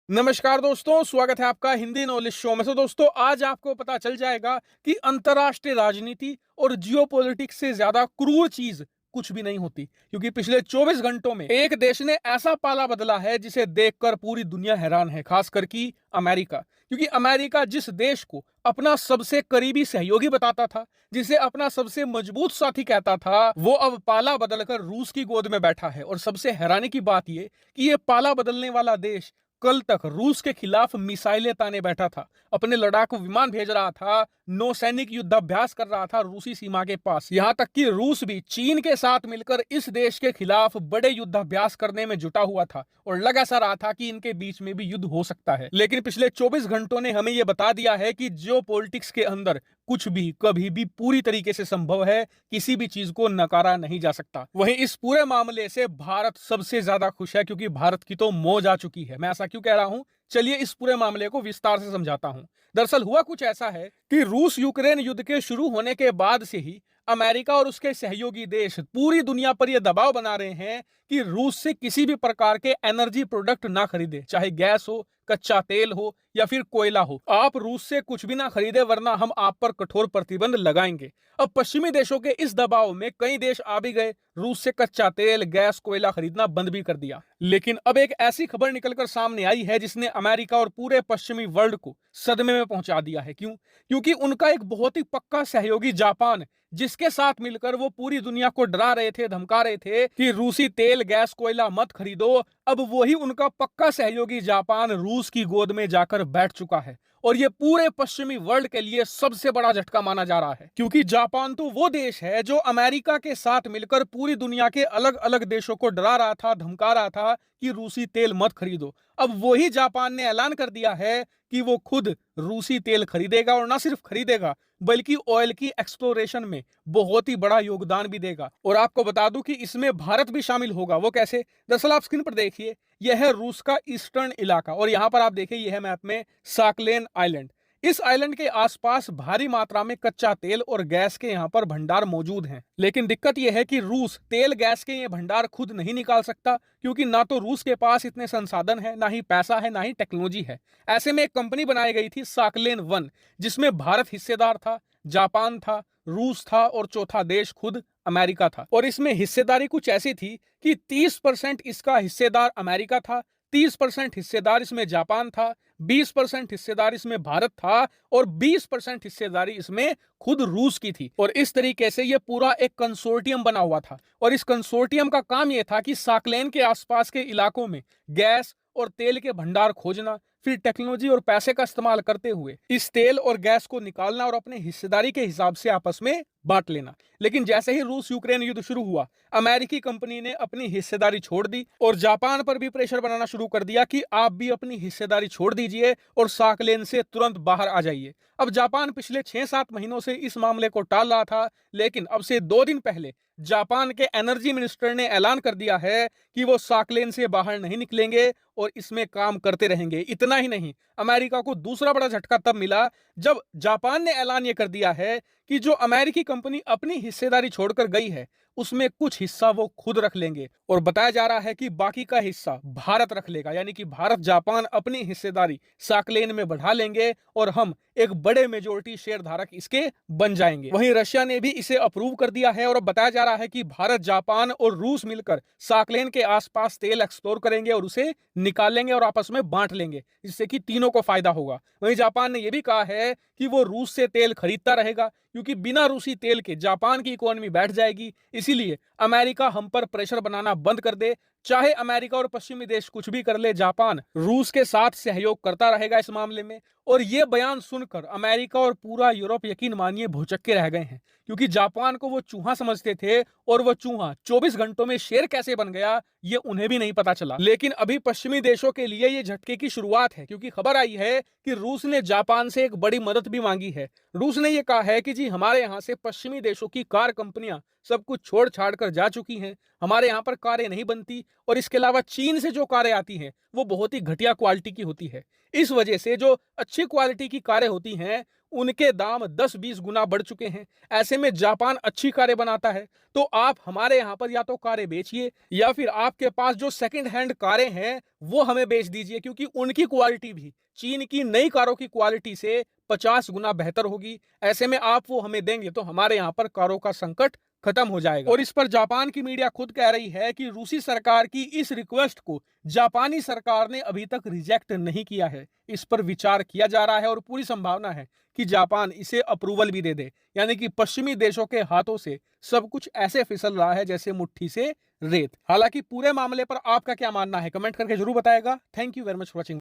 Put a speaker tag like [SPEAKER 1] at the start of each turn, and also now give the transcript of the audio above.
[SPEAKER 1] नमस्कार दोस्तों, स्वागत है आपका हिंदी नॉलेज शो में। दोस्तों, आज आपको पता चल जाएगा कि अंतर्राष्ट्रीय राजनीति और जियोपॉलिटिक्स से ज्यादा क्रूर चीज कुछ भी नहीं होती, क्योंकि पिछले 24 घंटों में एक देश ने ऐसा पाला बदला है जिसे देखकर पूरी दुनिया हैरान है, खासकर कि अमेरिका। क्योंकि अमेरिका जिस देश को अपना सबसे करीबी सहयोगी बताता था, जिसे अपना सबसे मजबूत साथी कहता था, वो अब पाला बदलकर रूस की गोद में बैठा है। और सबसे हैरानी की बात यह कि ये पाला बदलने वाला देश कल तक रूस के खिलाफ मिसाइलें ताने बैठा था, अपने लड़ाकू विमान भेज रहा था, नौसैनिक युद्धाभ्यास कर रहा था रूसी सीमा के पास। यहां तक कि रूस भी चीन के साथ मिलकर इस देश के खिलाफ बड़े युद्धाभ्यास करने में जुटा हुआ था और लग ऐसा रहा था कि इनके बीच में भी युद्ध हो सकता है। लेकिन पिछले 24 घंटों ने हमें यह बता दिया है कि जियोपॉलिटिक्स के अंदर कुछ भी कभी भी पूरी तरीके से संभव है, किसी भी चीज को नकारा नहीं जा सकता। वहीं इस पूरे मामले से भारत सबसे ज्यादा खुश है, क्योंकि भारत की तो मौज आ चुकी है। मैं ऐसा क्यों कह रहा हूं, चलिए इस पूरे मामले को विस्तार से समझाता हूं। दरअसल हुआ कुछ ऐसा है कि रूस यूक्रेन युद्ध के शुरू होने के बाद से ही अमेरिका और उसके सहयोगी देश पूरी दुनिया पर यह दबाव बना रहे हैं कि रूस से किसी भी प्रकार के एनर्जी प्रोडक्ट ना खरीदे, चाहे गैस हो, कच्चा तेल हो या फिर कोयला हो। आप रूस से कुछ भी ना खरीदे, वरना हम आप पर कठोर प्रतिबंध लगाएंगे। अब पश्चिमी देशों के इस दबाव में कई देश आ भी गए, रूस से कच्चा तेल, गैस, कोयला खरीदना बंद भी कर दिया। लेकिन अब एक ऐसी खबर निकलकर सामने आई है जिसने अमेरिका और पूरे पश्चिमी वर्ल्ड को सदमे में पहुंचा दिया है। क्यों? क्योंकि उनका एक बहुत ही पक्का सहयोगी जापान, जिसके साथ मिलकर वो पूरी दुनिया को डरा रहे थे, धमका रहे थे कि रूसी तेल, गैस, कोयला मत खरीदो, अब वही उनका पक्का सहयोगी जापान रूस की गोद में जाकर बैठ चुका है। और ये पूरे पश्चिमी वर्ल्ड के लिए सबसे बड़ा झटका माना जा रहा है, क्योंकि जापान तो वो देश है जो अमेरिका के साथ मिलकर पूरी दुनिया के अलग अलग देशों को डरा रहा था, धमका रहा था कि रूसी तेल मत खरीदो। अब वही जापान ने ऐलान कर दिया है कि वो खुद रूसी तेल खरीदेगा, और ना सिर्फ खरीदेगा बल्कि ऑयल की एक्सप्लोरेशन में बहुत ही बड़ा योगदान भी देगा। और आपको बता दूं कि इसमें भारत भी शामिल होगा। वो कैसे? दरअसल आप स्क्रीन पर देखिए, यह है रूस का ईस्टर्न इलाका, और यहां पर आप देखिए यह है मैप में साकलेन आइलैंड। इस आइलैंड के आसपास भारी मात्रा में कच्चा तेल और गैस के यहां पर भंडार मौजूद हैं। लेकिन दिक्कत यह है कि रूस तेल गैस के ये भंडार खुद नहीं निकाल सकता, क्योंकि ना तो रूस के पास इतने संसाधन है, ना ही पैसा है, ना ही टेक्नोलॉजी है। ऐसे में एक कंपनी बनाई गई थी साकलेन वन, जिसमें भारत हिस्सेदार था, जापान था, रूस था और चौथा देश खुद अमेरिका था। और इसमें हिस्सेदारी कुछ ऐसी थी कि 30% इसका हिस्सेदार अमेरिका था, 30% हिस्सेदार इसमें जापान था, 20% हिस्सेदार इसमें भारत था और 20% हिस्सेदारी इसमें खुद रूस की थी। और इस तरीके से यह पूरा एक कंसोर्टियम बना हुआ था। और इस कंसोर्टियम का काम यह था कि साकलेन के आसपास के इलाकों में गैस और तेल के भंडार खोजना, फिर टेक्नोलॉजी और पैसे का इस्तेमाल करते हुए इस तेल और गैस को निकालना और अपने हिस्सेदारी के हिसाब से आपस में बांट लेना। लेकिन जैसे ही रूस यूक्रेन युद्ध शुरू हुआ, अमेरिकी कंपनी ने अपनी हिस्सेदारी छोड़ दी और जापान पर भी प्रेशर बनाना शुरू कर दिया कि आप भी अपनी हिस्सेदारी छोड़ दीजिए और साकलेन से तुरंत बाहर आ जाइए। अब जापान पिछले 6-7 महीनों से इस मामले को टाल रहा था, लेकिन अब से 2 दिन पहले जापान के एनर्जी मिनिस्टर ने ऐलान कर दिया है कि वो साकलेन से बाहर नहीं निकलेंगे और इसमें काम करते रहेंगे। इतना ही नहीं, अमेरिका को दूसरा बड़ा झटका तब मिला जब जापान ने ऐलान ये कर दिया है कि जो अमेरिकी कंपनी अपनी हिस्सेदारी छोड़कर गई है, उसमें कुछ हिस्सा वो खुद रख लेंगे। और बताया जा रहा है कि बाकी का हिस्सा भारत रख लेगा, यानी कि भारत जापान अपनी हिस्सेदारी साकलेन में बढ़ा लेंगे और हम एक बड़े मेजोरिटी शेयर धारक इसके बन जाएंगे। वहीं रशिया ने भी इसे अप्रूव कर दिया है और अब बताया जा रहा है कि भारत, जापान और रूस मिलकर साकलेन के आसपास तेल एक्सप्लोर करेंगे और उसे निकाल लेंगे और आपस में बांट लेंगे, जिससे कि तीनों को फायदा होगा। वहीं जापान ने यह भी कहा है कि वो रूस से तेल खरीदता रहेगा, क्योंकि बिना रूसी तेल के जापान की इकोनॉमी बैठ जाएगी। इसीलिए अमेरिका हम पर प्रेशर बनाना बंद कर दे, चाहे अमेरिका और पश्चिमी देश कुछ भी कर ले, जापान रूस के साथ सहयोग करता रहेगा इस मामले में। और ये बयान सुनकर अमेरिका और पूरा यूरोप, यकीन मानिए, भौचक्के रह गए हैं, क्योंकि जापान को वो चूहा समझते थे और वो चूहा 24 घंटों में शेर कैसे बन गया ये उन्हें भी नहीं पता चला। लेकिन अभी पश्चिमी देशों के लिए ये झटके की शुरुआत है, क्योंकि खबर आई है कि रूस ने जापान से एक बड़ी मदद भी मांगी है। रूस ने यह कहा है कि जी, हमारे यहां से पश्चिमी देशों की कार कंपनियां सब कुछ छोड़ छाड़ कर जा चुकी हैं, हमारे यहाँ पर कारें नहीं बनती, और इसके अलावा चीन से जो कारें आती हैं वो बहुत ही घटिया क्वालिटी की होती है। इस वजह से जो अच्छी क्वालिटी की कारें होती हैं उनके दाम 10-20 गुना बढ़ चुके हैं। ऐसे में जापान अच्छी कारें बनाता है, तो आप हमारे यहाँ पर या तो कारें बेचिए या फिर आपके पास जो सेकंड हैंड कारें हैं वो हमें बेच दीजिए, क्योंकि उनकी क्वालिटी भी चीन की नई कारों की क्वालिटी से 50 गुना बेहतर होगी। ऐसे में आप वो हमें देंगे तो हमारे यहाँ पर कारों का संकट खत्म हो जाएगा। और इस पर जापान की मीडिया खुद कह रही है कि रूसी सरकार की इस रिक्वेस्ट को जापानी सरकार ने अभी तक रिजेक्ट नहीं किया है। इस पर विचार किया जा रहा है और पूरी संभावना है कि जापान इसे अप्रूवल भी दे दे। यानी कि पश्चिमी देशों के हाथों से सब कुछ ऐसे फिसल रहा है जैसे मुट्ठी से रेत। हालांकि पूरे मामले पर आपका क्या मानना है, कमेंट करके जरूर बताएगा। Thank you very much for watching.